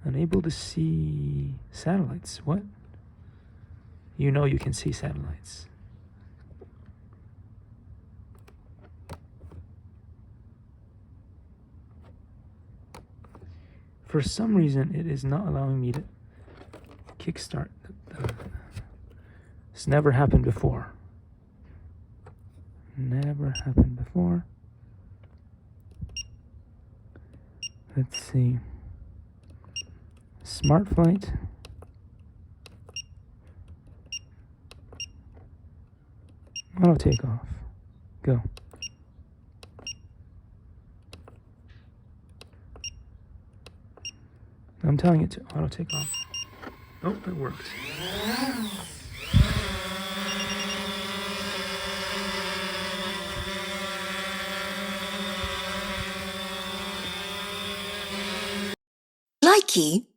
Unable to see satellites. What? You know you can see satellites. For some reason, it is not allowing me to kickstart. It's never happened before. Never happened before. Let's see. Smart flight. Auto takeoff. Go. I'm telling it to auto take off. Oh, it worked. Likey